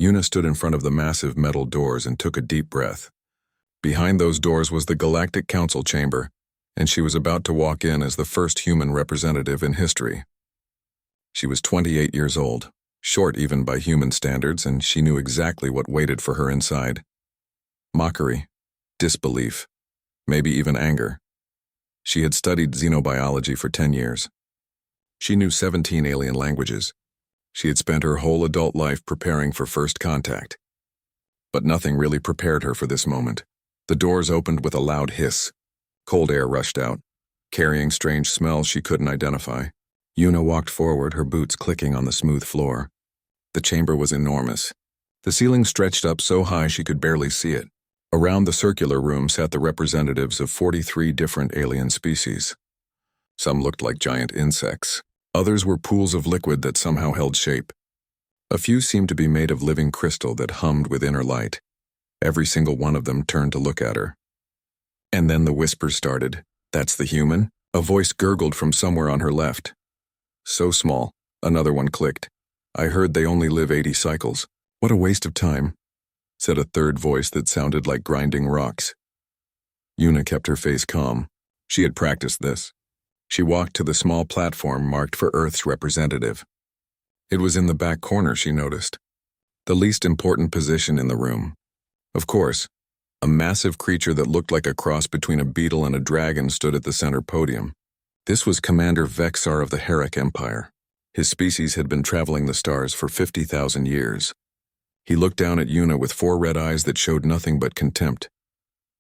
Yuna stood in front of the massive metal doors and took a deep breath. Behind those doors was the Galactic Council chamber, and she was about to walk in as the first human representative in history. She was 28 years old, short even by human standards, and she knew exactly what waited for her inside. Mockery, disbelief, maybe even anger. She had studied xenobiology for 10 years. She knew 17 alien languages. She had spent her whole adult life preparing for first contact. But nothing really prepared her for this moment. The doors opened with a loud hiss. Cold air rushed out, carrying strange smells she couldn't identify. Yuna walked forward, her boots clicking on the smooth floor. The chamber was enormous. The ceiling stretched up so high she could barely see it. Around the circular room sat the representatives of 43 different alien species. Some looked like giant insects. Others were pools of liquid that somehow held shape. A few seemed to be made of living crystal that hummed with inner light. Every single one of them turned to look at her. And then the whispers started. "That's the human?" A voice gurgled from somewhere on her left. "So small," another one clicked. "I heard they only live 80 cycles. What a waste of time," said a third voice that sounded like grinding rocks. Yuna kept her face calm. She had practiced this. She walked to the small platform marked for Earth's representative. It was in the back corner, she noticed. The least important position in the room. Of course, a massive creature that looked like a cross between a beetle and a dragon stood at the center podium. This was Commander Vexar of the Herrick Empire. His species had been traveling the stars for 50,000 years. He looked down at Yuna with 4 red eyes that showed nothing but contempt.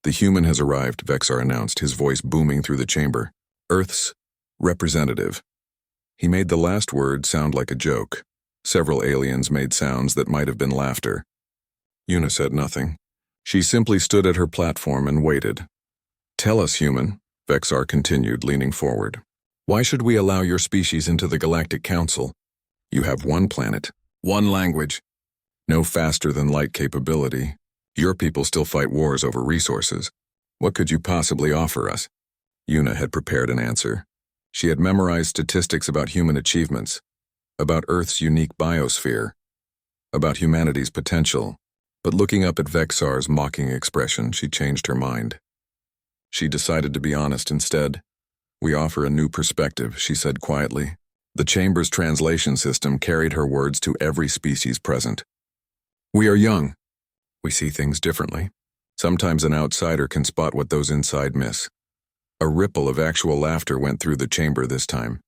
"The human has arrived," Vexar announced, his voice booming through the chamber. "Earth's representative." He made the last word sound like a joke. Several aliens made sounds that might have been laughter. Yuna said nothing. She simply stood at her platform and waited. "Tell us, human," Vexar continued, leaning forward. "Why should we allow your species into the Galactic Council? You have one planet, one language, no faster-than-light capability. Your people still fight wars over resources. What could you possibly offer us?" Yuna had prepared an answer. She had memorized statistics about human achievements, about Earth's unique biosphere, about humanity's potential. But looking up at Vexar's mocking expression, she changed her mind. She decided to be honest instead. "We offer a new perspective," she said quietly. The chamber's translation system carried her words to every species present. "We are young. We see things differently. Sometimes an outsider can spot what those inside miss." A ripple of actual laughter went through the chamber this time.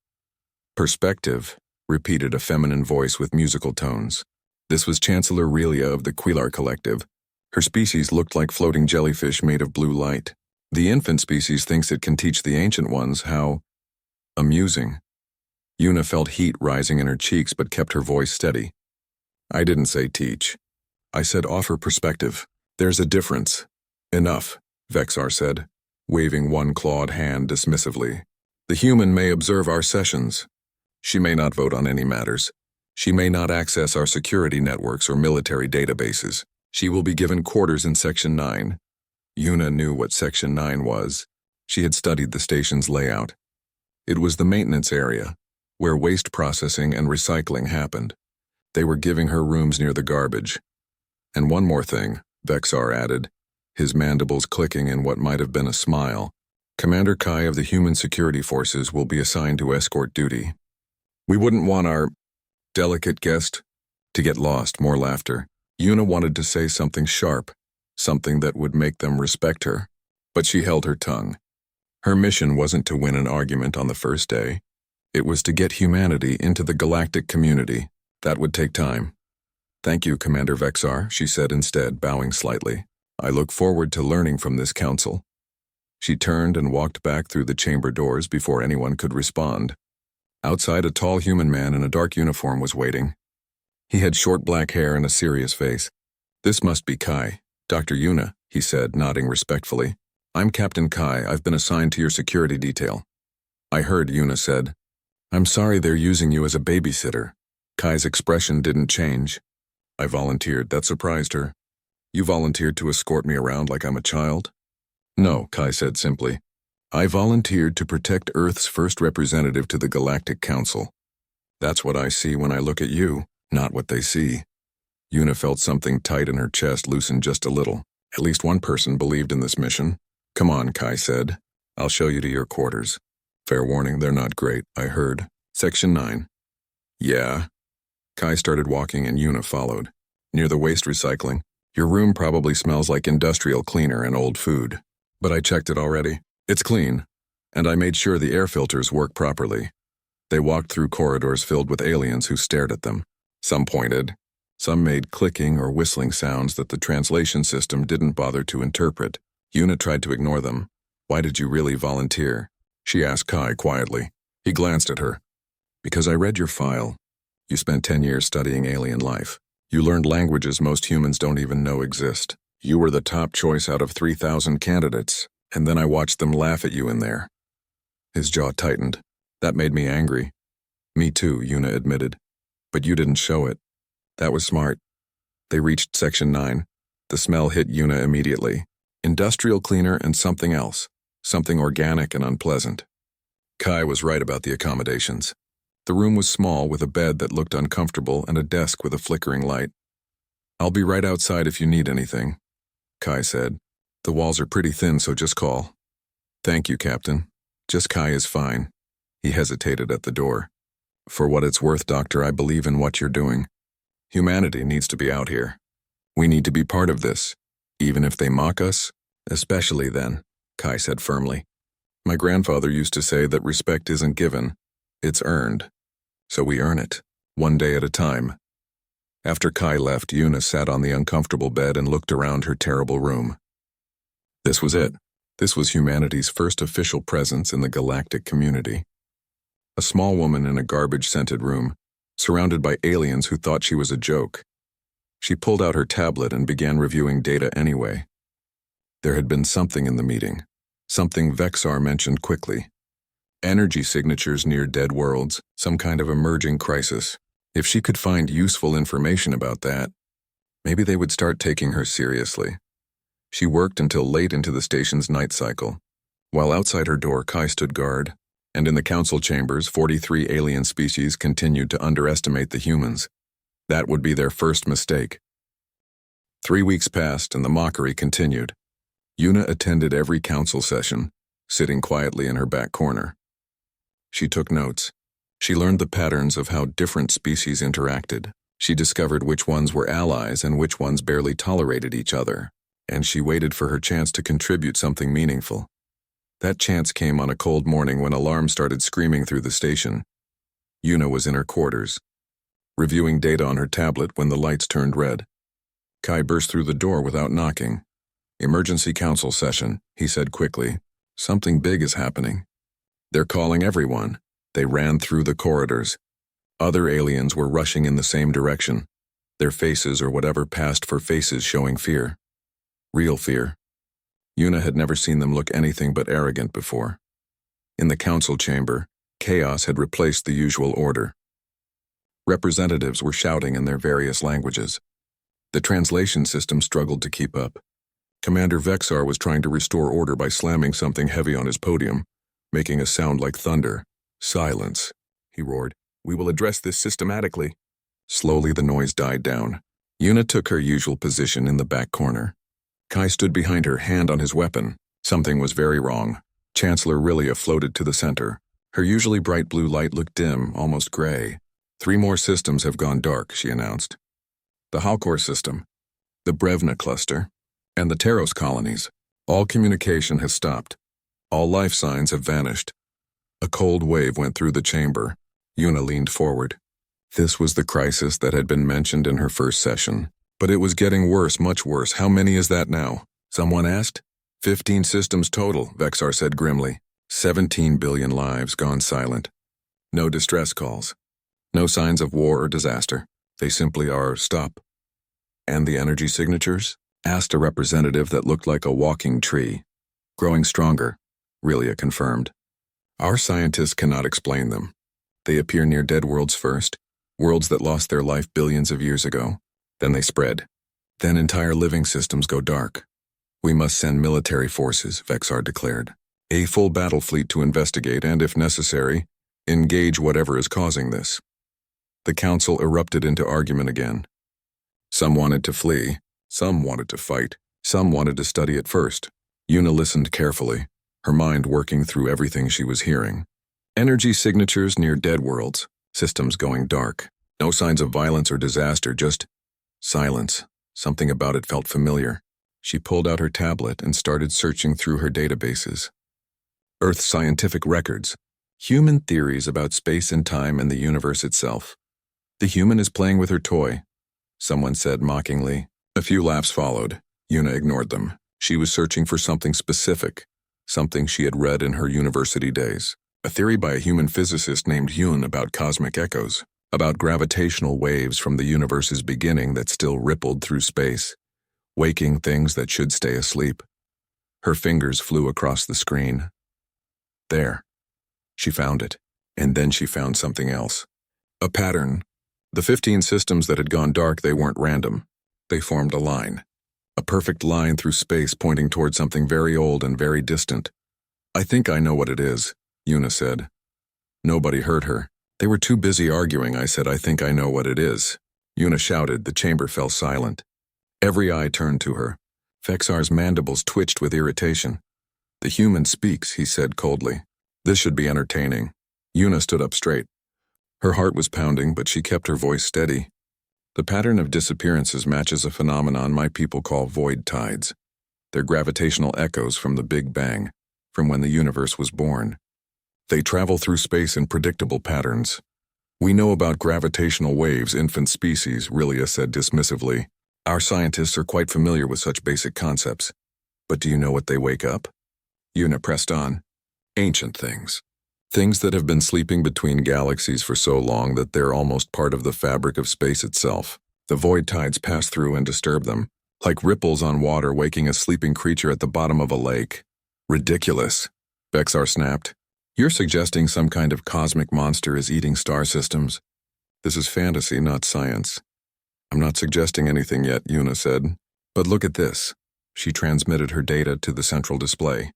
"Perspective," repeated a feminine voice with musical tones. This was Chancellor Relia of the Quilar Collective. Her species looked like floating jellyfish made of blue light. "The infant species thinks it can teach the ancient ones how..." Amusing. Yuna felt heat rising in her cheeks but kept her voice steady. "I didn't say teach. I said offer perspective. There's a difference." "Enough," Vexar said, waving one clawed hand dismissively. "The human may observe our sessions. She may not vote on any matters. She may not access our security networks or military databases. She will be given quarters in Section 9. Yuna knew what Section 9 was. She had studied the station's layout. It was the maintenance area, where waste processing and recycling happened. They were giving her rooms near the garbage. "And one more thing," Vexar added, his mandibles clicking in what might have been a smile. "Commander Kai of the Human Security Forces will be assigned to escort duty. We wouldn't want our delicate guest to get lost." More laughter. Yuna wanted to say something sharp, something that would make them respect her, but she held her tongue. Her mission wasn't to win an argument on the first day. It was to get humanity into the galactic community. That would take time. "Thank you, Commander Vexar," she said instead, bowing slightly. "I look forward to learning from this council." She turned and walked back through the chamber doors before anyone could respond. Outside, a tall human man in a dark uniform was waiting. He had short black hair and a serious face. "This must be Kai. Dr. Yuna," he said, nodding respectfully. "I'm Captain Kai. I've been assigned to your security detail." "I heard," Yuna said. "I'm sorry they're using you as a babysitter." Kai's expression didn't change. "I volunteered." That surprised her. "You volunteered to escort me around like I'm a child?" "No," Kai said simply. "I volunteered to protect Earth's first representative to the Galactic Council. That's what I see when I look at you, not what they see." Yuna felt something tight in her chest loosen just a little. At least one person believed in this mission. Come on, Kai said. I'll show you to your quarters. Fair warning, they're not great, I heard. Section 9. Yeah. Kai started walking and Yuna followed. Near the waste recycling. Your room probably smells like industrial cleaner and old food. But I checked it already. It's clean. And I made sure the air filters work properly. They walked through corridors filled with aliens who stared at them. Some pointed. Some made clicking or whistling sounds that the translation system didn't bother to interpret. Yuna tried to ignore them. Why did you really volunteer? She asked Kai quietly. He glanced at her. Because I read your file. You spent 10 years studying alien life. You learned languages most humans don't even know exist. You were the top choice out of 3,000 candidates, and then I watched them laugh at you in there. His jaw tightened. That made me angry. Me too, Yuna admitted. But you didn't show it. That was smart. They reached Section 9. The smell hit Yuna immediately. Industrial cleaner and something else. Something organic and unpleasant. Kai was right about the accommodations. The room was small with a bed that looked uncomfortable and a desk with a flickering light. I'll be right outside if you need anything, Kai said. The walls are pretty thin, so just call. Thank you, Captain. Just Kai is fine. He hesitated at the door. For what it's worth, Doctor, I believe in what you're doing. Humanity needs to be out here. We need to be part of this, even if they mock us, especially then, Kai said firmly. My grandfather used to say that respect isn't given, it's earned. So we earn it, one day at a time. After Kai left, Yuna sat on the uncomfortable bed and looked around her terrible room. This was it. This was humanity's first official presence in the galactic community. A small woman in a garbage-scented room, surrounded by aliens who thought she was a joke. She pulled out her tablet and began reviewing data anyway. There had been something in the meeting, something Vexar mentioned quickly. Energy signatures near dead worlds, some kind of emerging crisis. If she could find useful information about that, maybe they would start taking her seriously. She worked until late into the station's night cycle. While outside her door, Kai stood guard, and in the council chambers, 43 alien species continued to underestimate the humans. That would be their first mistake. 3 weeks passed and the mockery continued. Yuna attended every council session, sitting quietly in her back corner. She took notes. She learned the patterns of how different species interacted. She discovered which ones were allies and which ones barely tolerated each other. And she waited for her chance to contribute something meaningful. That chance came on a cold morning when alarms started screaming through the station. Yuna was in her quarters, reviewing data on her tablet when the lights turned red. Kai burst through the door without knocking. Emergency council session, he said quickly. Something big is happening. They're calling everyone. They ran through the corridors. Other aliens were rushing in the same direction, their faces or whatever passed for faces showing fear. Real fear. Yuna had never seen them look anything but arrogant before. In the council chamber, chaos had replaced the usual order. Representatives were shouting in their various languages. The translation system struggled to keep up. Commander Vexar was trying to restore order by slamming something heavy on his podium, making a sound like thunder. Silence, he roared. We will address this systematically. Slowly the noise died down. Yuna took her usual position in the back corner. Kai stood behind her, hand on his weapon. Something was very wrong. Chancellor Rilia floated to the center. Her usually bright blue light looked dim, almost gray. 3 more systems have gone dark, she announced. The Halkor system, the Brevna cluster, and the Taros colonies. All communication has stopped. All life signs have vanished. A cold wave went through the chamber. Yuna leaned forward. This was the crisis that had been mentioned in her first session. But it was getting worse, much worse. How many is that now? Someone asked. 15 systems total, Vexar said grimly. 17 billion lives gone silent. No distress calls. No signs of war or disaster. They simply are stop. And the energy signatures? Asked a representative that looked like a walking tree. Growing stronger, Rilia confirmed. Our scientists cannot explain them. They appear near dead worlds first, worlds that lost their life billions of years ago. Then they spread. Then entire living systems go dark. We must send military forces, Vexar declared. A full battle fleet to investigate and, if necessary, engage whatever is causing this. The council erupted into argument again. Some wanted to flee, some wanted to fight, some wanted to study at first. Yuna listened carefully, her mind working through everything she was hearing. Energy signatures near dead worlds, systems going dark. No signs of violence or disaster, just silence. Something about it felt familiar. She pulled out her tablet and started searching through her databases. Earth scientific records, human theories about space and time and the universe itself. The human is playing with her toy, someone said mockingly. A few laughs followed. Yuna ignored them. She was searching for something specific, something she had read in her university days. A theory by a human physicist named Yun about cosmic echoes, about gravitational waves from the universe's beginning that still rippled through space, waking things that should stay asleep. Her fingers flew across the screen. There. She found it. And then she found something else. A pattern. The 15 systems that had gone dark, they weren't random. They formed a line. A perfect line through space pointing toward something very old and very distant. I think I know what it is, Yuna said. Nobody heard her. They were too busy arguing. I said, I think I know what it is. Yuna shouted. The chamber fell silent. Every eye turned to her. Vexar's mandibles twitched with irritation. The human speaks, he said coldly. This should be entertaining. Yuna stood up straight. Her heart was pounding, but she kept her voice steady. The pattern of disappearances matches a phenomenon my people call void tides. They're gravitational echoes from the Big Bang, from when the universe was born. They travel through space in predictable patterns. We know about gravitational waves, infant species, Rilia said dismissively. Our scientists are quite familiar with such basic concepts. But do you know what they wake up? Yuna pressed on. Ancient things. Things that have been sleeping between galaxies for so long that they're almost part of the fabric of space itself. The void tides pass through and disturb them, like ripples on water waking a sleeping creature at the bottom of a lake. Ridiculous. Vexar snapped. You're suggesting some kind of cosmic monster is eating star systems. This is fantasy, not science. I'm not suggesting anything yet, Yuna said. But look at this. She transmitted her data to the central display.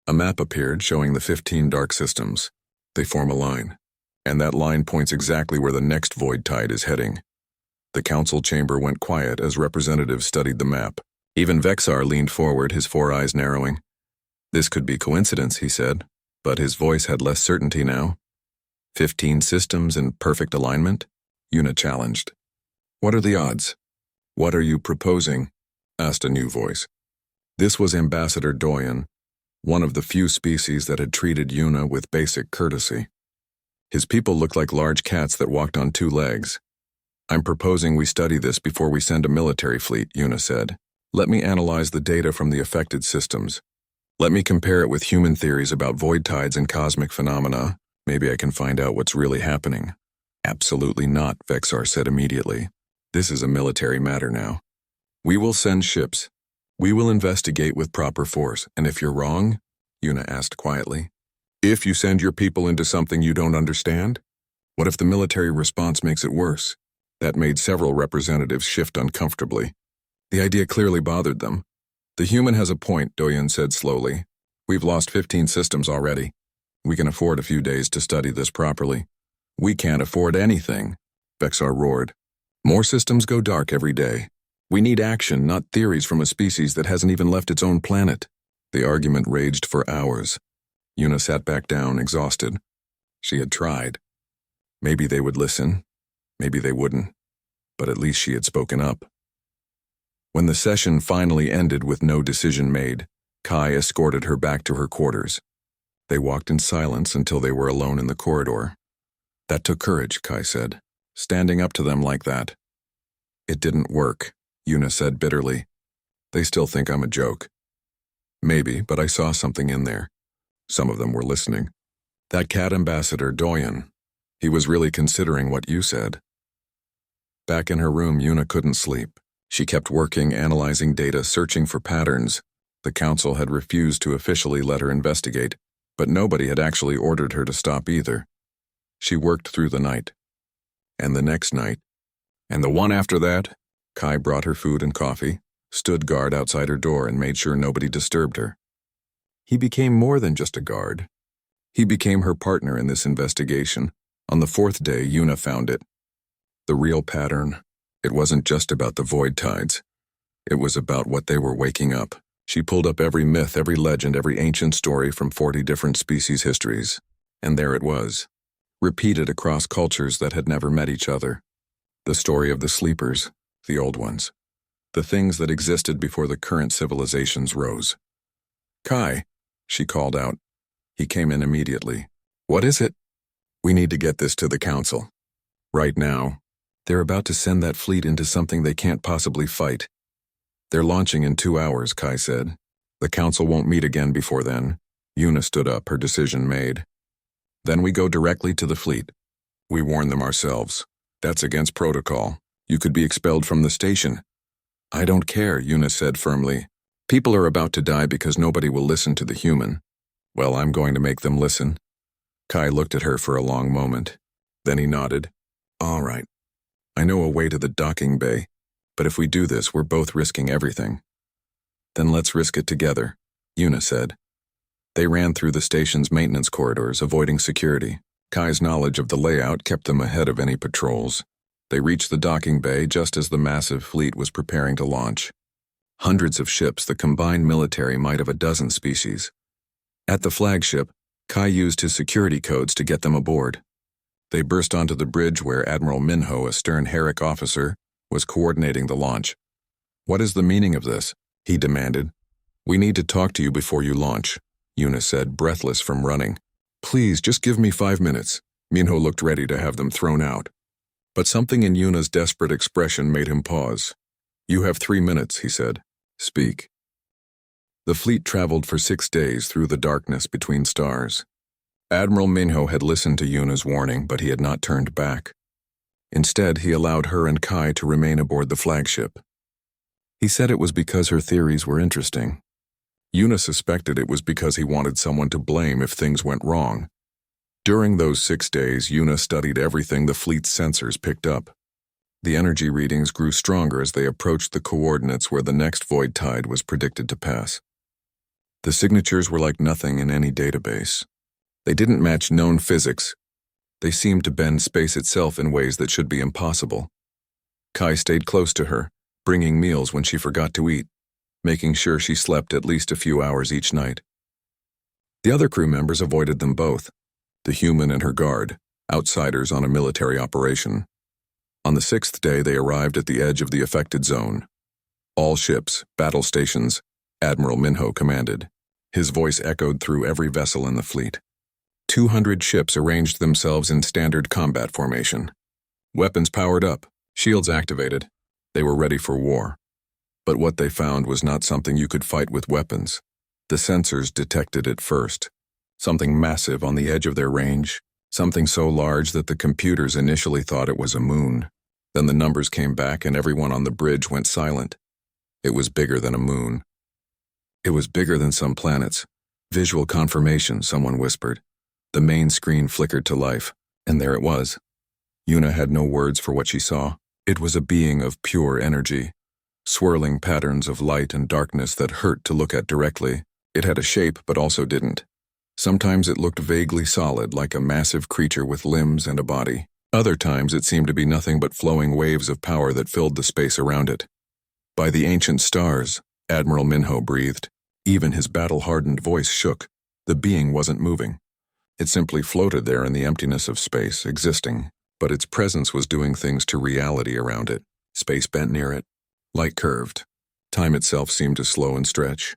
A map appeared showing the 15 dark systems. They form a line, and that line points exactly where the next void tide is heading. The council chamber went quiet as representatives studied the map. Even Vexar leaned forward, his 4 eyes narrowing. This could be coincidence, he said, but his voice had less certainty now. 15 systems in perfect alignment? Yuna challenged. What are the odds? What are you proposing? Asked a new voice. This was Ambassador Doyen, one of the few species that had treated Yuna with basic courtesy. His people looked like large cats that walked on 2 legs. I'm proposing we study this before we send a military fleet, Yuna said. Let me analyze the data from the affected systems. Let me compare it with human theories about void tides and cosmic phenomena. Maybe I can find out what's really happening. Absolutely not, Vexar said immediately. This is a military matter now. We will send ships. We will investigate with proper force, and if you're wrong, Yuna asked quietly, if you send your people into something you don't understand, what if the military response makes it worse? That made several representatives shift uncomfortably. The idea clearly bothered them. The human has a point, Doyen said slowly. We've lost 15 systems already. We can afford a few days to study this properly. We can't afford anything, Vexar roared. More systems go dark every day. We need action, not theories from a species that hasn't even left its own planet. The argument raged for hours. Yuna sat back down, exhausted. She had tried. Maybe they would listen. Maybe they wouldn't. But at least she had spoken up. When the session finally ended with no decision made, Kai escorted her back to her quarters. They walked in silence until they were alone in the corridor. That took courage, Kai said, standing up to them like that. It didn't work, Yuna said bitterly. They still think I'm a joke. Maybe, but I saw something in there. Some of them were listening. That cat ambassador, Doyen, he was really considering what you said. Back in her room, Yuna couldn't sleep. She kept working, analyzing data, searching for patterns. The council had refused to officially let her investigate, but nobody had actually ordered her to stop either. She worked through the night. And the next night. And the one after that, Kai brought her food and coffee, stood guard outside her door, and made sure nobody disturbed her. He became more than just a guard. He became her partner in this investigation. On the 4th day, Yuna found it. The real pattern, It wasn't just about the void tides. It was about what they were waking up. She pulled up every myth, every legend, every ancient story from 40 different species' histories. And there it was, repeated across cultures that had never met each other. The story of the sleepers, the old ones. The things that existed before the current civilizations rose. "Kai," she called out. He came in immediately. "What is it?" "We need to get this to the council. Right now. They're about to send that fleet into something they can't possibly fight. They're launching in 2 hours," Kai said. "The council won't meet again before then." Yuna stood up, her decision made. "Then we go directly to the fleet. We warn them ourselves. That's against protocol. You could be expelled from the station." "I don't care," Yuna said firmly. "People are about to die because nobody will listen to the human." "Well, I'm going to make them listen." Kai looked at her for a long moment. Then he nodded. "All right. I know a way to the docking bay, but if we do this, we're both risking everything." "Then let's risk it together," Yuna said. They ran through the station's maintenance corridors, avoiding security. Kai's knowledge of the layout kept them ahead of any patrols. They reached the docking bay just as the massive fleet was preparing to launch. Hundreds of ships, the combined military might have a dozen species. At the flagship, Kai used his security codes to get them aboard. They burst onto the bridge where Admiral Minho, a stern Herrick officer, was coordinating the launch. "What is the meaning of this?" he demanded. "We need to talk to you before you launch," Yuna said, breathless from running. "Please, just give me 5 minutes." Minho looked ready to have them thrown out. But something in Yuna's desperate expression made him pause. "You have 3 minutes," he said. "Speak." The fleet traveled for 6 days through the darkness between stars. Admiral Minho had listened to Yuna's warning, but he had not turned back. Instead, he allowed her and Kai to remain aboard the flagship. He said it was because her theories were interesting. Yuna suspected it was because he wanted someone to blame if things went wrong. During those 6 days, Yuna studied everything the fleet's sensors picked up. The energy readings grew stronger as they approached the coordinates where the next void tide was predicted to pass. The signatures were like nothing in any database. They didn't match known physics. They seemed to bend space itself in ways that should be impossible. Kai stayed close to her, bringing meals when she forgot to eat, making sure she slept at least a few hours each night. The other crew members avoided them both, the human and her guard, outsiders on a military operation. On the 6th day, they arrived at the edge of the affected zone. All ships, battle stations, Admiral Minho commanded. His voice echoed through every vessel in the fleet. 200 ships arranged themselves in standard combat formation. Weapons powered up, shields activated. They were ready for war. But what they found was not something you could fight with weapons. The sensors detected it first. Something massive on the edge of their range, something so large that the computers initially thought it was a moon. Then the numbers came back and everyone on the bridge went silent. It was bigger than a moon. It was bigger than some planets. Visual confirmation, someone whispered. The main screen flickered to life, and there it was. Yuna had no words for what she saw. It was a being of pure energy, swirling patterns of light and darkness that hurt to look at directly. It had a shape but also didn't. Sometimes it looked vaguely solid, like a massive creature with limbs and a body. Other times it seemed to be nothing but flowing waves of power that filled the space around it. "By the ancient stars," Admiral Minho breathed. Even his battle-hardened voice shook. The being wasn't moving. It simply floated there in the emptiness of space, existing, but its presence was doing things to reality around it. Space bent near it. Light curved. Time itself seemed to slow and stretch.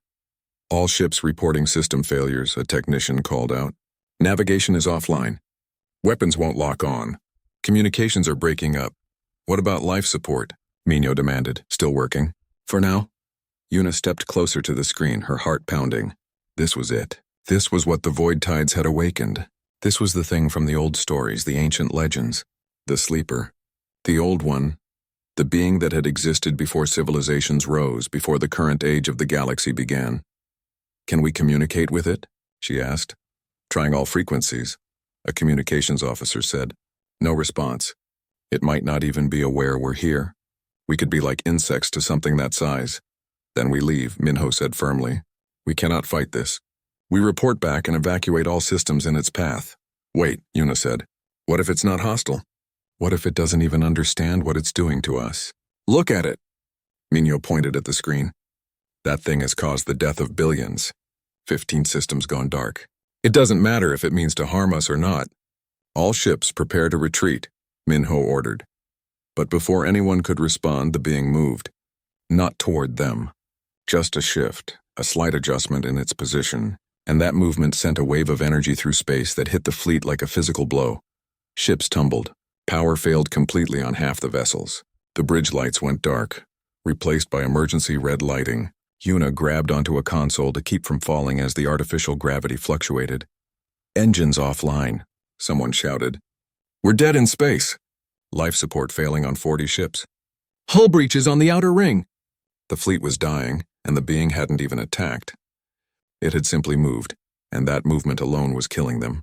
"All ships reporting system failures," a technician called out. "Navigation is offline. Weapons won't lock on. Communications are breaking up. What about life support?" Minho demanded. "Still working?" "For now." Yuna stepped closer to the screen, her heart pounding. This was it. This was what the void tides had awakened. This was the thing from the old stories, the ancient legends. The sleeper. The old one. The being that had existed before civilizations rose, before the current age of the galaxy began. "Can we communicate with it?" she asked. "Trying all frequencies," a communications officer said. "No response. It might not even be aware we're here. We could be like insects to something that size." "Then we leave," Minho said firmly. "We cannot fight this. We report back and evacuate all systems in its path." "Wait," Yuna said. "What if it's not hostile? What if it doesn't even understand what it's doing to us?" Look at it. Mino pointed at the screen. That thing has caused the death of billions. 15 systems gone dark. It doesn't matter if it means to harm us or not. All ships prepare to retreat, Minho ordered. But before anyone could respond, the being moved. Not toward them. Just a shift, a slight adjustment in its position, and that movement sent a wave of energy through space that hit the fleet like a physical blow. Ships tumbled. Power failed completely on half the vessels. The bridge lights went dark, replaced by emergency red lighting. Una grabbed onto a console to keep from falling as the artificial gravity fluctuated. Engines offline, someone shouted. We're dead in space. Life support failing on 40 ships. Hull breaches on the outer ring. The fleet was dying, and the being hadn't even attacked. It had simply moved, and that movement alone was killing them.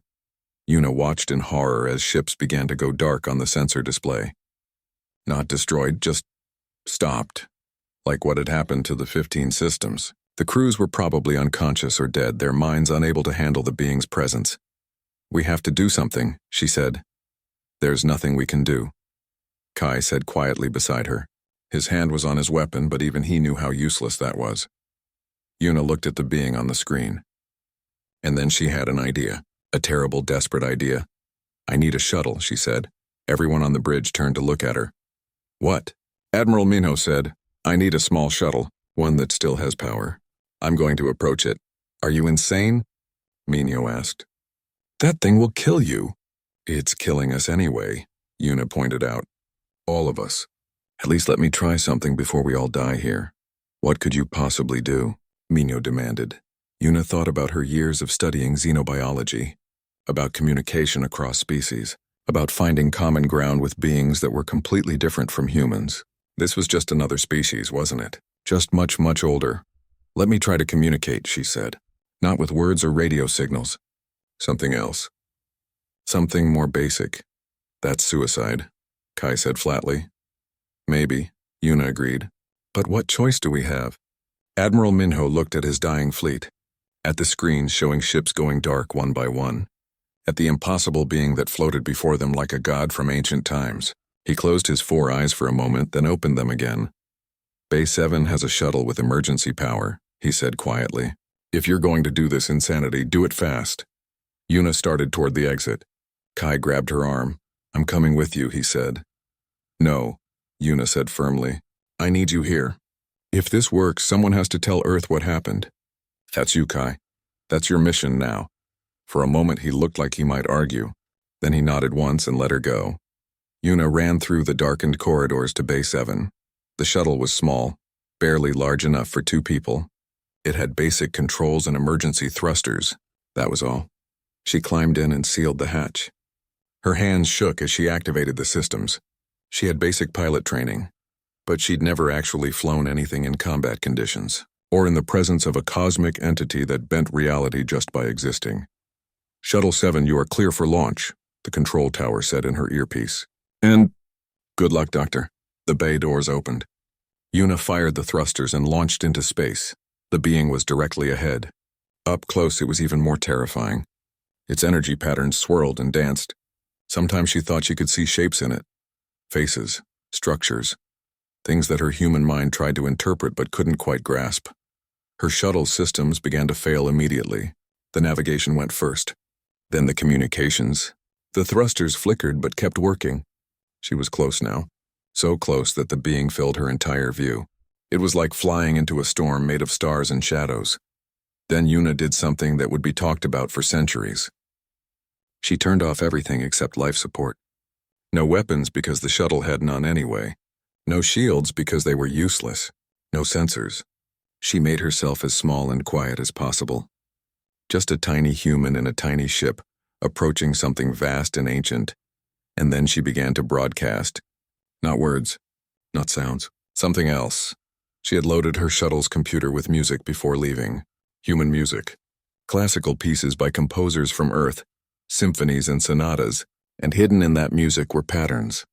Una watched in horror as ships began to go dark on the sensor display. Not destroyed, just stopped. Like what had happened to the 15 systems. The crews were probably unconscious or dead, their minds unable to handle the being's presence. We have to do something, she said. There's nothing we can do. Kai said quietly beside her. His hand was on his weapon, but even he knew how useless that was. Una looked at the being on the screen. And then she had an idea. A terrible, desperate idea. I need a shuttle, she said. Everyone on the bridge turned to look at her. What? Admiral Minho said, I need a small shuttle, one that still has power. I'm going to approach it. Are you insane? Minho asked. That thing will kill you. It's killing us anyway, Una pointed out. All of us. At least let me try something before we all die here. What could you possibly do? Minho demanded. Una thought about her years of studying xenobiology, about communication across species, about finding common ground with beings that were completely different from humans. This was just another species, wasn't it? Just much, much older. Let me try to communicate, she said. Not with words or radio signals. Something else. Something more basic. That's suicide, Kai said flatly. Maybe, Una agreed. But what choice do we have? Admiral Minho looked at his dying fleet, at the screens showing ships going dark one by one, at the impossible being that floated before them like a god from ancient times. He closed his 4 eyes for a moment, then opened them again. Bay 7 has a shuttle with emergency power, he said quietly. If you're going to do this insanity, do it fast. Una started toward the exit. Kai grabbed her arm. I'm coming with you, he said. No, Una said firmly. I need you here. If this works, someone has to tell Earth what happened. That's you, Kai. That's your mission now. For a moment he looked like he might argue. Then he nodded once and let her go. Una ran through the darkened corridors to Bay 7. The shuttle was small, barely large enough for 2 people. It had basic controls and emergency thrusters. That was all. She climbed in and sealed the hatch. Her hands shook as she activated the systems. She had basic pilot training, but she'd never actually flown anything in combat conditions, or in the presence of a cosmic entity that bent reality just by existing. Shuttle 7, you are clear for launch, the control tower said in her earpiece. And good luck, Doctor. The bay doors opened. Una fired the thrusters and launched into space. The being was directly ahead. Up close, it was even more terrifying. Its energy patterns swirled and danced. Sometimes she thought she could see shapes in it. Faces, structures, things that her human mind tried to interpret but couldn't quite grasp. Her shuttle systems began to fail immediately. The navigation went first. Then the communications. The thrusters flickered but kept working. She was close now. So close that the being filled her entire view. It was like flying into a storm made of stars and shadows. Then Una did something that would be talked about for centuries. She turned off everything except life support. No weapons because the shuttle had none anyway. No shields because they were useless. No sensors. She made herself as small and quiet as possible. Just a tiny human in a tiny ship, approaching something vast and ancient. And then she began to broadcast. Not words, not sounds, something else. She had loaded her shuttle's computer with music before leaving. Human music. Classical pieces by composers from Earth, symphonies and sonatas, and hidden in that music were patterns.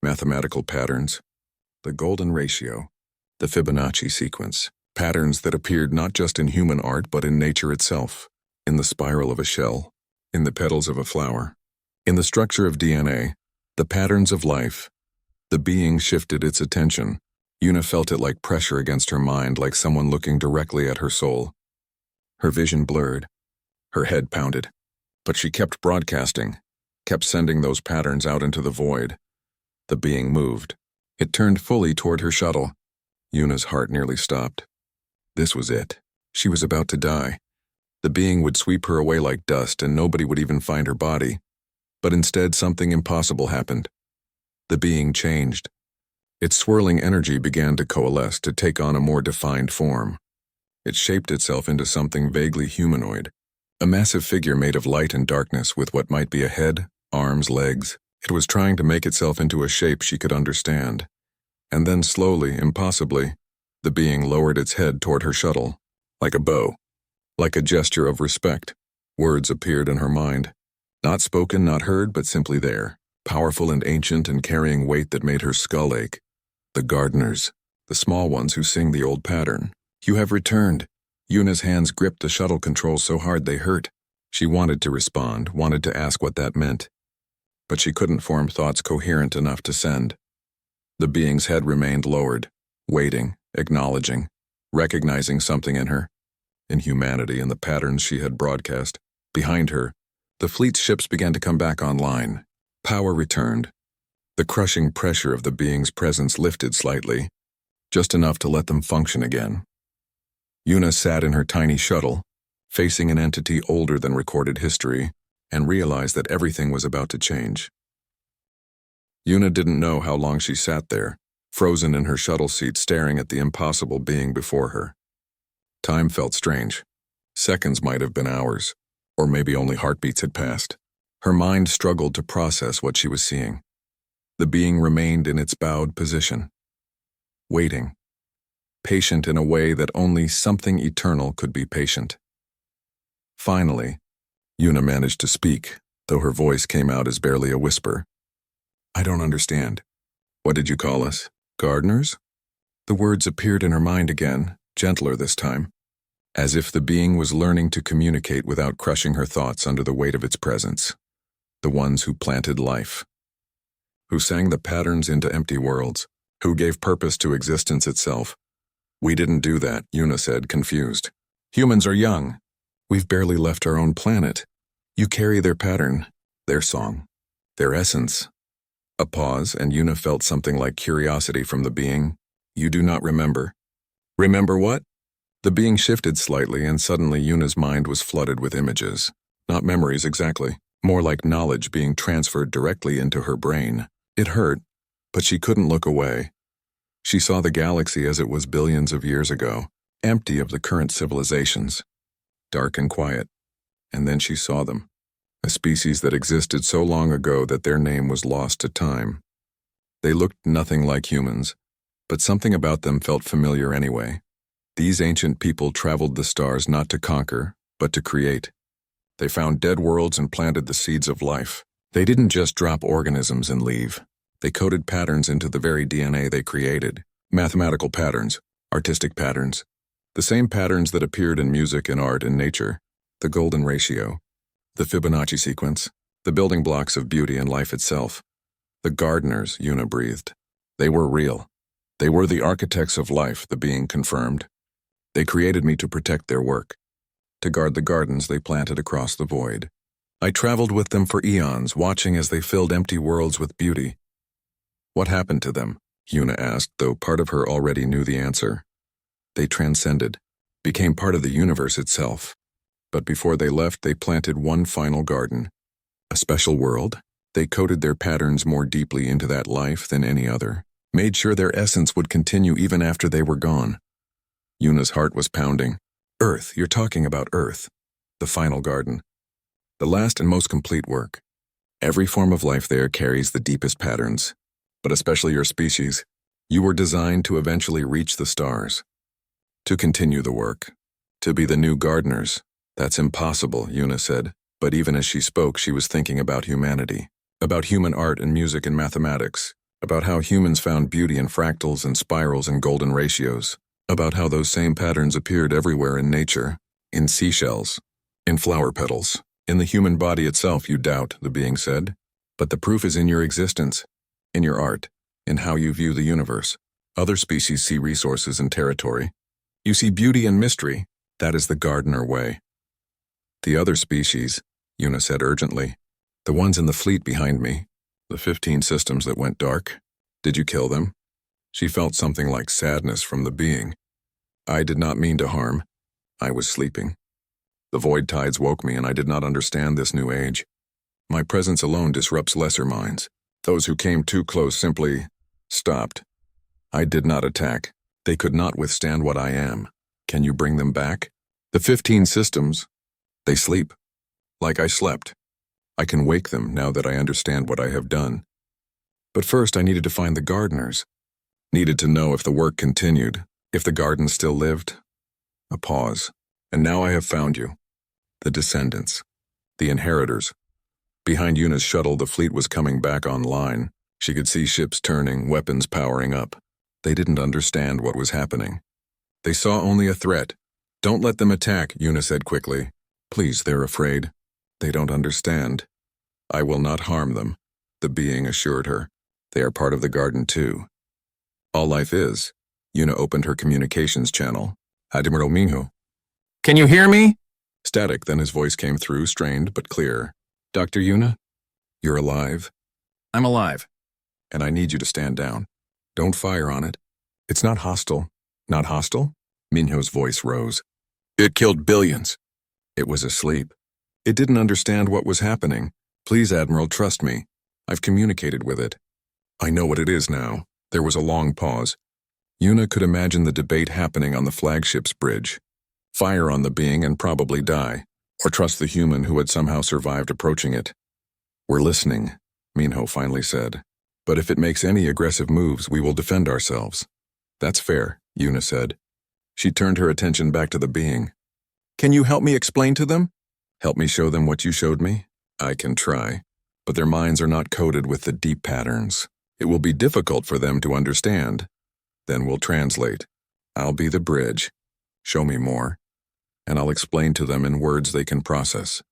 Mathematical patterns. The golden ratio. The Fibonacci sequence. Patterns that appeared not just in human art but in nature itself. In the spiral of a shell. In the petals of a flower. In the structure of DNA. The patterns of life. The being shifted its attention, Yuna felt it like pressure against her mind, like someone looking directly at her soul. Her vision blurred. Her head pounded. But she kept broadcasting, kept sending those patterns out into the void. The being moved. It turned fully toward her shuttle. Yuna's heart nearly stopped. This was it. She was about to die. The being would sweep her away like dust, and nobody would even find her body. But instead, something impossible happened. The being changed. Its swirling energy began to coalesce, to take on a more defined form. It shaped itself into something vaguely humanoid. A massive figure made of light and darkness, with what might be a head, arms, legs. It was trying to make itself into a shape she could understand. And then slowly, impossibly, the being lowered its head toward her shuttle, like a bow, like a gesture of respect. Words appeared in her mind. Not spoken, not heard, but simply there, powerful and ancient and carrying weight that made her skull ache. The gardeners, the small ones who sing the old pattern. You have returned. Yuna's hands gripped the shuttle controls so hard they hurt. She wanted to respond, wanted to ask what that meant. But she couldn't form thoughts coherent enough to send. The being's head remained lowered, waiting, acknowledging, recognizing something in her, in humanity and the patterns she had broadcast. Behind her, the fleet's ships began to come back online. Power returned. The crushing pressure of the being's presence lifted slightly, just enough to let them function again. Yuna sat in her tiny shuttle, facing an entity older than recorded history, and realized that everything was about to change. Yuna didn't know how long she sat there, frozen in her shuttle seat, staring at the impossible being before her. Time felt strange. Seconds might have been hours, or maybe only heartbeats had passed. Her mind struggled to process what she was seeing. The being remained in its bowed position, waiting, patient in a way that only something eternal could be patient. Finally, Yuna managed to speak, though her voice came out as barely a whisper. I don't understand. What did you call us? Gardeners? The words appeared in her mind again, gentler this time, as if the being was learning to communicate without crushing her thoughts under the weight of its presence. The ones who planted life, who sang the patterns into empty worlds, who gave purpose to existence itself. We didn't do that, Yuna said, confused. Humans are young. We've barely left our own planet. You carry their pattern, their song, their essence. A pause, and Yuna felt something like curiosity from the being. You do not remember. Remember what? The being shifted slightly, and suddenly Yuna's mind was flooded with images. Not memories exactly, more like knowledge being transferred directly into her brain. It hurt, but she couldn't look away. She saw the galaxy as it was billions of years ago, empty of the current civilizations, dark and quiet. And then she saw them, a species that existed so long ago that their name was lost to time. They looked nothing like humans, but something about them felt familiar anyway. These ancient people traveled the stars not to conquer, but to create. They found dead worlds and planted the seeds of life. They didn't just drop organisms and leave. They coded patterns into the very DNA they created. Mathematical patterns, artistic patterns. The same patterns that appeared in music and art and nature. The golden ratio, the Fibonacci sequence, the building blocks of beauty and life itself. The gardeners, Yuna breathed. They were real. They were the architects of life, the being confirmed. They created me to protect their work, to guard the gardens they planted across the void. I traveled with them for eons, watching as they filled empty worlds with beauty. What happened to them? Yuna asked, though part of her already knew the answer. They transcended, became part of the universe itself. But before they left, they planted one final garden. A special world. They coded their patterns more deeply into that life than any other, made sure their essence would continue even after they were gone. Yuna's heart was pounding. Earth, you're talking about Earth. The final garden. The last and most complete work. Every form of life there carries the deepest patterns. But especially your species. You were designed to eventually reach the stars. To continue the work. To be the new gardeners. That's impossible, Yuna said. But even as she spoke, she was thinking about humanity. About human art and music and mathematics. About how humans found beauty in fractals and spirals and golden ratios. About how those same patterns appeared everywhere in nature. In seashells. In flower petals. In the human body itself, you doubt, the being said. But the proof is in your existence. In your art. In how you view the universe. Other species see resources and territory. You see beauty and mystery. That is the gardener way. The other species, Una said urgently. The ones in the fleet behind me. The 15 systems that went dark. Did you kill them? She felt something like sadness from the being. I did not mean to harm. I was sleeping. The void tides woke me and I did not understand this new age. My presence alone disrupts lesser minds. Those who came too close simply stopped. I did not attack. They could not withstand what I am. Can you bring them back? The 15 systems, they sleep. Like I slept. I can wake them now that I understand what I have done. But first I needed to find the gardeners. Needed to know if the work continued, if the garden still lived. A pause. And now I have found you. The descendants. The inheritors. Behind Una's shuttle, the fleet was coming back online. She could see ships turning, weapons powering up. They didn't understand what was happening. They saw only a threat. Don't let them attack, Una said quickly. Please, they're afraid. They don't understand. I will not harm them, the being assured her. They are part of the garden too. All life is. Una opened her communications channel. Admiral Minho. Can you hear me? Static, then his voice came through, strained but clear. Dr. Una? You're alive? I'm alive. And I need you to stand down. Don't fire on it. It's not hostile. Not hostile? Minho's voice rose. It killed billions. It was asleep. It didn't understand what was happening. Please, Admiral, trust me. I've communicated with it. I know what it is now. There was a long pause. Una could imagine the debate happening on the flagship's bridge. Fire on the being and probably die, or trust the human who had somehow survived approaching it. We're listening, Minho finally said. But if it makes any aggressive moves, we will defend ourselves. That's fair, Una said. She turned her attention back to the being. Can you help me explain to them? Help me show them what you showed me? I can try, but their minds are not coded with the deep patterns. It will be difficult for them to understand. Then we'll translate. I'll be the bridge. Show me more, and I'll explain to them in words they can process.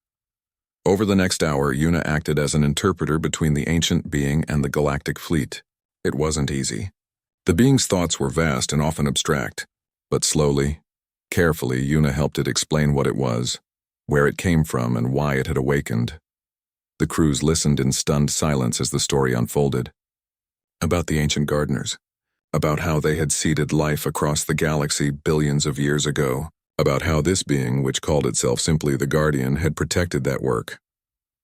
Over the next hour, Una acted as an interpreter between the ancient being and the galactic fleet. It wasn't easy. The being's thoughts were vast and often abstract, but slowly, carefully, Una helped it explain what it was, where it came from, and why it had awakened. The crews listened in stunned silence as the story unfolded. About the ancient gardeners. About how they had seeded life across the galaxy billions of years ago. About how this being, which called itself simply the Guardian, had protected that work.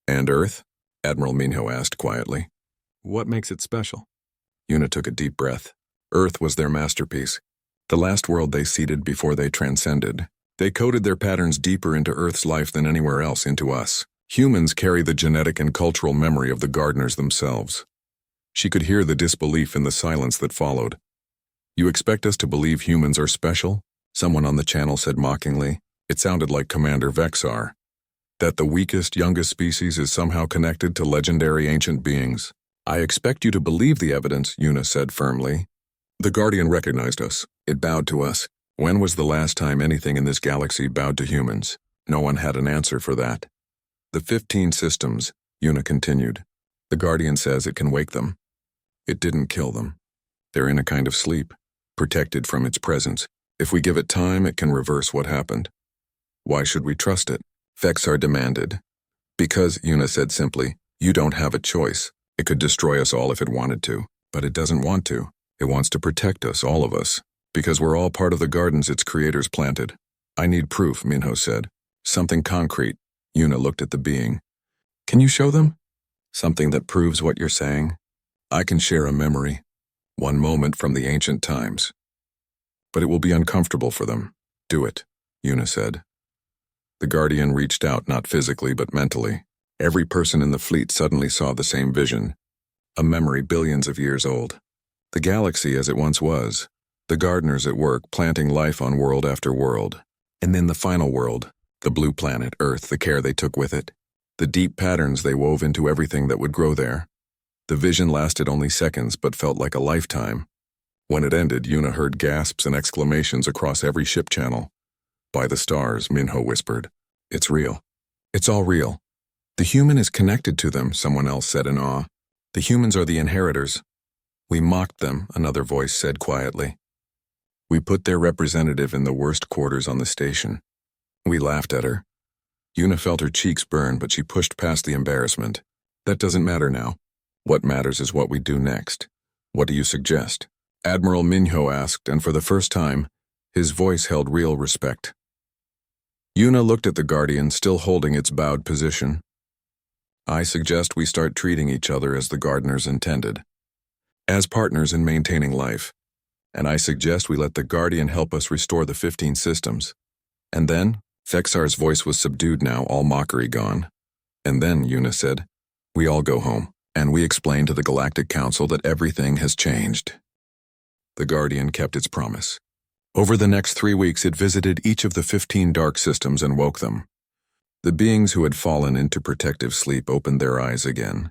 And Earth? Admiral Minho asked quietly. What makes it special? Una took a deep breath. Earth was their masterpiece. The last world they seeded before they transcended. They coded their patterns deeper into Earth's life than anywhere else into us. Humans carry the genetic and cultural memory of the gardeners themselves. She could hear the disbelief in the silence that followed. You expect us to believe humans are special? Someone on the channel said mockingly. It sounded like Commander Vexar. That the weakest, youngest species is somehow connected to legendary ancient beings. I expect you to believe the evidence, Una said firmly. The Guardian recognized us. It bowed to us. When was the last time anything in this galaxy bowed to humans? No one had an answer for that. The 15 systems, Una continued. The Guardian says it can wake them. It didn't kill them. They're in a kind of sleep, protected from its presence. If we give it time, it can reverse what happened. Why should we trust it? Vexar demanded. Because, Una said simply, you don't have a choice. It could destroy us all if it wanted to, but it doesn't want to. It wants to protect us, all of us, because we're all part of the gardens its creators planted. I need proof, Minho said. Something concrete. Una looked at the being. Can you show them? Something that proves what you're saying? I can share a memory. One moment from the ancient times. But it will be uncomfortable for them. Do it, Una said. The Guardian reached out, not physically but mentally. Every person in the fleet suddenly saw the same vision. A memory billions of years old. The galaxy as it once was. The gardeners at work planting life on world after world. And then the final world, the blue planet, Earth, the care they took with it. The deep patterns they wove into everything that would grow there. The vision lasted only seconds but felt like a lifetime. When it ended, Una heard gasps and exclamations across every ship channel. By the stars, Minho whispered. It's real. It's all real. The human is connected to them, someone else said in awe. The humans are the inheritors. We mocked them, another voice said quietly. We put their representative in the worst quarters on the station. We laughed at her. Yuna felt her cheeks burn, but she pushed past the embarrassment. That doesn't matter now. What matters is what we do next. What do you suggest? Admiral Minho asked, and for the first time, his voice held real respect. Yuna looked at the Guardian, still holding its bowed position. I suggest we start treating each other as the gardeners intended, as partners in maintaining life. And I suggest we let the Guardian help us restore the 15 systems. And then, Vexar's voice was subdued now, all mockery gone. And then, Yuna said, we all go home, and we explain to the Galactic Council that everything has changed. The Guardian kept its promise. Over the next 3 weeks, it visited each of the 15 dark systems and woke them. The beings who had fallen into protective sleep opened their eyes again.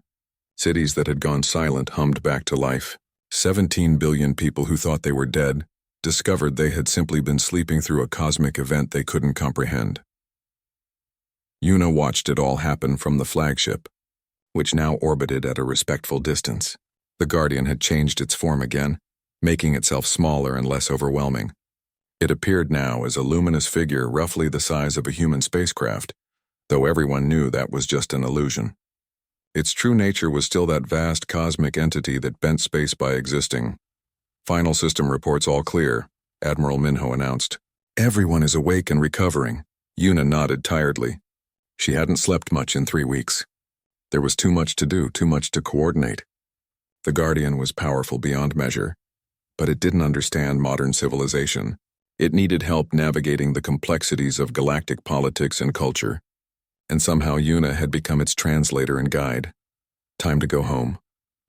Cities that had gone silent hummed back to life. 17 billion people who thought they were dead discovered they had simply been sleeping through a cosmic event they couldn't comprehend. Yuna watched it all happen from the flagship, which now orbited at a respectful distance. The Guardian had changed its form again, making itself smaller and less overwhelming. It appeared now as a luminous figure roughly the size of a human spacecraft, though everyone knew that was just an illusion. Its true nature was still that vast cosmic entity that bent space by existing. Final system reports all clear, Admiral Minho announced. Everyone is awake and recovering. Yuna nodded tiredly. She hadn't slept much in 3 weeks. There was too much to do, too much to coordinate. The Guardian was powerful beyond measure, but it didn't understand modern civilization. It needed help navigating the complexities of galactic politics and culture, and somehow Yuna had become its translator and guide. Time to go home,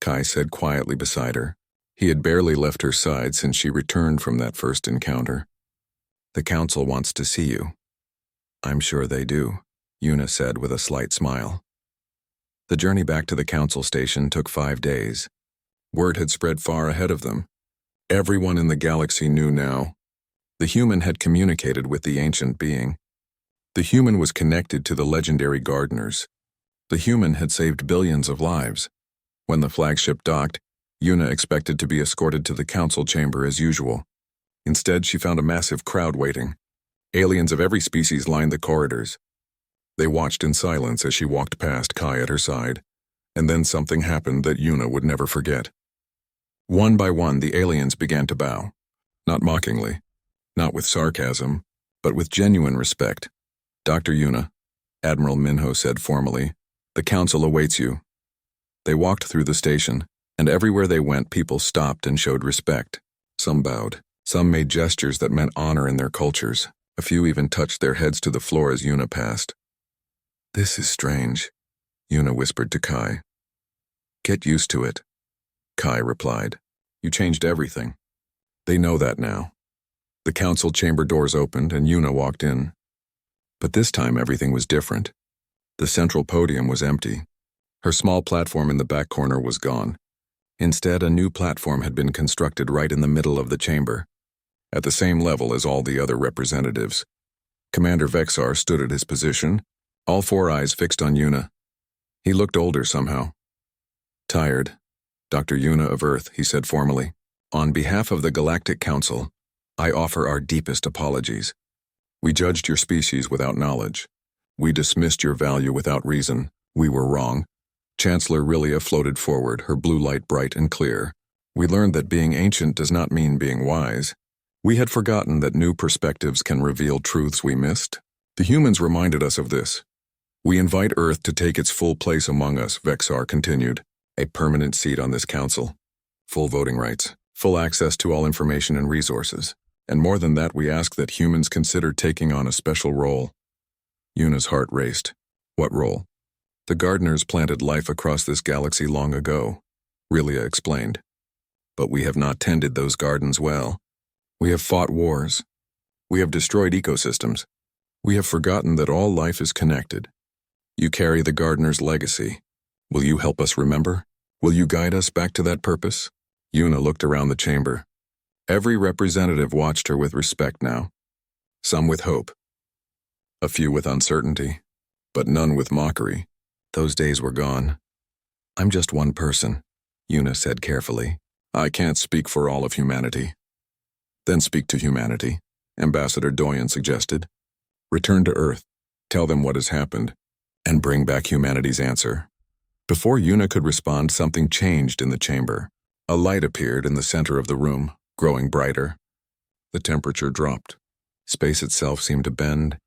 Kai said quietly beside her. He had barely left her side since she returned from that first encounter. The Council wants to see you. I'm sure they do, Yuna said with a slight smile. The journey back to the Council station took 5 days. Word had spread far ahead of them. Everyone in the galaxy knew now. The human had communicated with the ancient being. The human was connected to the legendary gardeners. The human had saved billions of lives. When the flagship docked, Yuna expected to be escorted to the council chamber as usual. Instead, she found a massive crowd waiting. Aliens of every species lined the corridors. They watched in silence as she walked past Kai at her side, and then something happened that Yuna would never forget. One by one, the aliens began to bow. Not mockingly, not with sarcasm, but with genuine respect. Dr. Yuna, Admiral Minho said formally, the council awaits you. They walked through the station, and everywhere they went, people stopped and showed respect. Some bowed. Some made gestures that meant honor in their cultures. A few even touched their heads to the floor as Yuna passed. This is strange, Yuna whispered to Kai. Get used to it, Kai replied. You changed everything. They know that now. The council chamber doors opened and Yuna walked in. But this time everything was different. The central podium was empty. Her small platform in the back corner was gone. Instead, a new platform had been constructed right in the middle of the chamber, at the same level as all the other representatives. Commander Vexar stood at his position, all 4 eyes fixed on Yuna. He looked older somehow. Tired. Dr. Yuna of Earth, he said formally. On behalf of the Galactic Council, I offer our deepest apologies. We judged your species without knowledge. We dismissed your value without reason. We were wrong. Chancellor Rilia floated forward, her blue light bright and clear. We learned that being ancient does not mean being wise. We had forgotten that new perspectives can reveal truths we missed. The humans reminded us of this. We invite Earth to take its full place among us, Vexar continued. A permanent seat on this council. Full voting rights. Full access to all information and resources. And more than that, we ask that humans consider taking on a special role. Yuna's heart raced. What role? The gardeners planted life across this galaxy long ago, Rilia explained. But we have not tended those gardens well. We have fought wars. We have destroyed ecosystems. We have forgotten that all life is connected. You carry the gardener's legacy. Will you help us remember? Will you guide us back to that purpose? Yuna looked around the chamber. Every representative watched her with respect now. Some with hope. A few with uncertainty, but none with mockery. Those days were gone. I'm just one person, Yuna said carefully. I can't speak for all of humanity. Then speak to humanity, Ambassador Doyen suggested. Return to Earth, tell them what has happened, and bring back humanity's answer. Before Yuna could respond, something changed in the chamber. A light appeared in the center of the room, growing brighter. The temperature dropped. Space itself seemed to bend.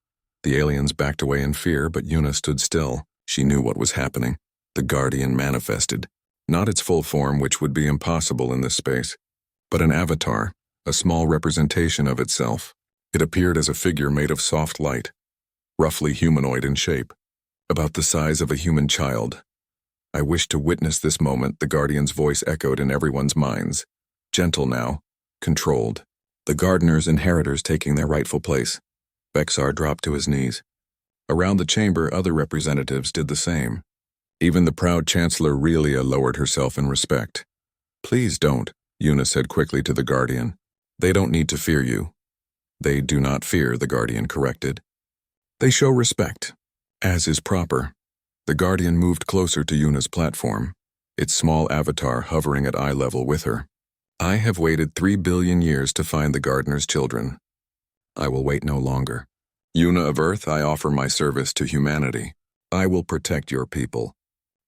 The aliens backed away in fear, but Yuna stood still. She knew what was happening. The Guardian manifested. Not its full form, which would be impossible in this space, but an avatar, a small representation of itself. It appeared as a figure made of soft light, roughly humanoid in shape, about the size of a human child. I wished to witness this moment, the Guardian's voice echoed in everyone's minds. Gentle now, controlled. The gardener's inheritors taking their rightful place. Vexar dropped to his knees. Around the chamber, other representatives did the same. Even the proud Chancellor Relia lowered herself in respect. Please don't, Yuna said quickly to the Guardian. They don't need to fear you. They do not fear, the Guardian corrected. They show respect, as is proper. The Guardian moved closer to Yuna's platform, its small avatar hovering at eye level with her. I have waited 3 billion years to find the gardener's children. I will wait no longer. Yuna of Earth, I offer my service to humanity. I will protect your people.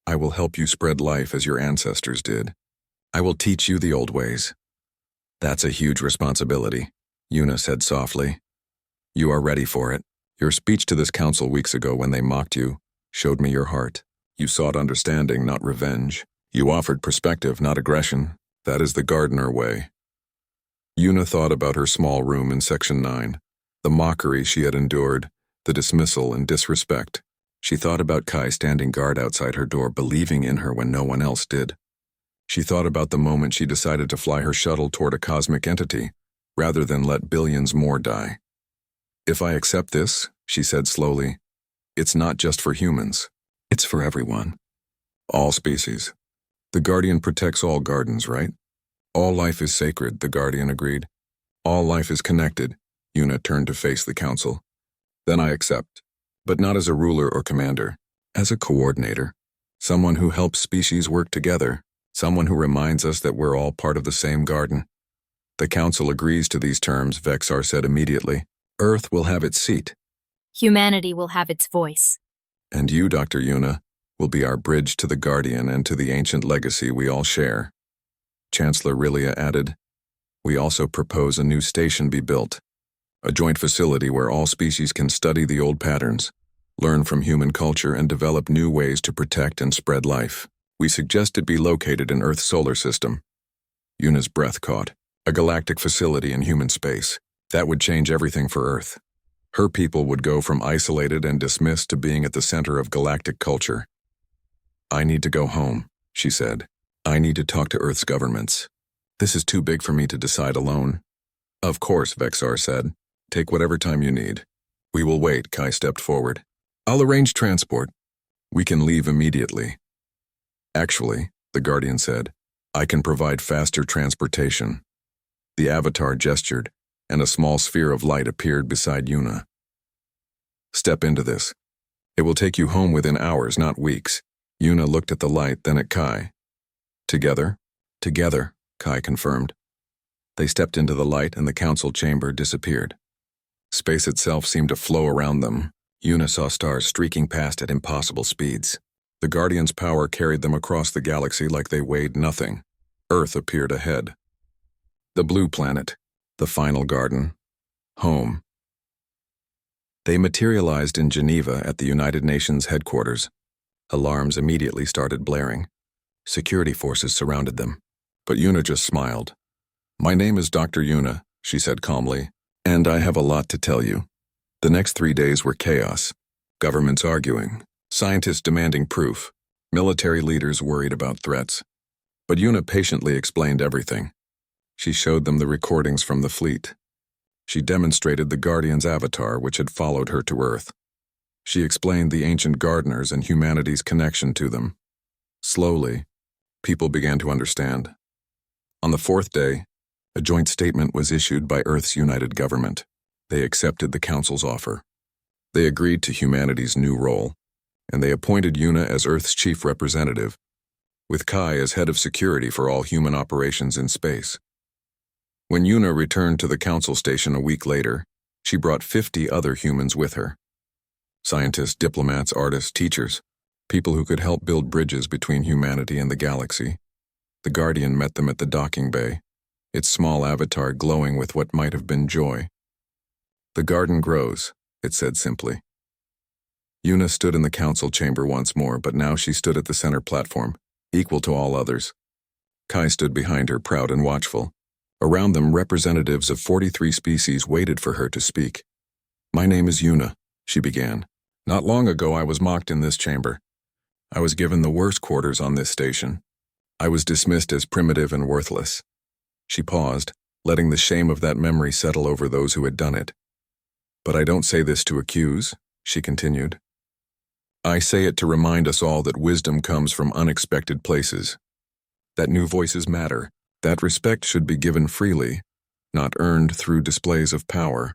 I will help you spread life as your ancestors did. I will teach you the old ways. That's a huge responsibility, Yuna said softly. You are ready for it. Your speech to this council weeks ago when they mocked you showed me your heart. You sought understanding, not revenge. You offered perspective, not aggression. That is the gardener way. Yuna thought about her small room in Section 9, the mockery she had endured, the dismissal and disrespect. She thought about Kai standing guard outside her door, believing in her when no one else did. She thought about the moment she decided to fly her shuttle toward a cosmic entity, rather than let billions more die. If I accept this, she said slowly, it's not just for humans. It's for everyone. All species. The Guardian protects all gardens, right? All life is sacred, the Guardian agreed. All life is connected. Yuna turned to face the council. Then I accept. But not as a ruler or commander, as a coordinator, someone who helps species work together, someone who reminds us that we're all part of the same garden. The council agrees to these terms, Vexar said immediately. Earth will have its seat. Humanity will have its voice. And you, Dr. Yuna, will be our bridge to the Guardian and to the ancient legacy we all share. Chancellor Relia added, we also propose a new station be built, a joint facility where all species can study the old patterns, learn from human culture, and develop new ways to protect and spread life. We suggest it be located in Earth's solar system. Yuna's breath caught. A galactic facility in human space. That would change everything for Earth. Her people would go from isolated and dismissed to being at the center of galactic culture. I need to go home, she said. I need to talk to Earth's governments. This is too big for me to decide alone. Of course, Vexar said. Take whatever time you need. We will wait, Kai stepped forward. I'll arrange transport. We can leave immediately. Actually, the Guardian said, I can provide faster transportation. The avatar gestured, and a small sphere of light appeared beside Yuna. Step into this. It will take you home within hours, not weeks. Yuna looked at the light, then at Kai. Together? Together, Kai confirmed. They stepped into the light and the council chamber disappeared. Space itself seemed to flow around them. Yuna saw stars streaking past at impossible speeds. The Guardian's power carried them across the galaxy like they weighed nothing. Earth appeared ahead. The blue planet, the final garden, home. They materialized in Geneva at the United Nations headquarters. Alarms immediately started blaring. Security forces surrounded them. But Yuna just smiled. My name is Dr. Yuna, she said calmly, and I have a lot to tell you. The next 3 days were chaos. Governments arguing, scientists demanding proof, military leaders worried about threats. But Yuna patiently explained everything. She showed them the recordings from the fleet. She demonstrated the Guardian's avatar which had followed her to Earth. She explained the ancient gardeners and humanity's connection to them. Slowly, people began to understand. On the 4th day, a joint statement was issued by Earth's united government. They accepted the Council's offer. They agreed to humanity's new role, and they appointed Yuna as Earth's chief representative. with Kai as head of security for all human operations in space. When Yuna returned to the council station a week later, she brought 50 other humans with her. Scientists, diplomats, artists, teachers, people who could help build bridges between humanity and the galaxy. The Guardian met them at the docking bay, its small avatar glowing with what might have been joy. "The garden grows," it said simply. Yuna stood in the council chamber once more, but now she stood at the center platform, equal to all others. Kai stood behind her, proud and watchful. Around them, representatives of 43 species waited for her to speak. "My name is Yuna," she began. "Not long ago I was mocked in this chamber. I was given the worst quarters on this station. I was dismissed as primitive and worthless." She paused, letting the shame of that memory settle over those who had done it. "But I don't say this to accuse," she continued. "I say it to remind us all that wisdom comes from unexpected places, that new voices matter, that respect should be given freely, not earned through displays of power.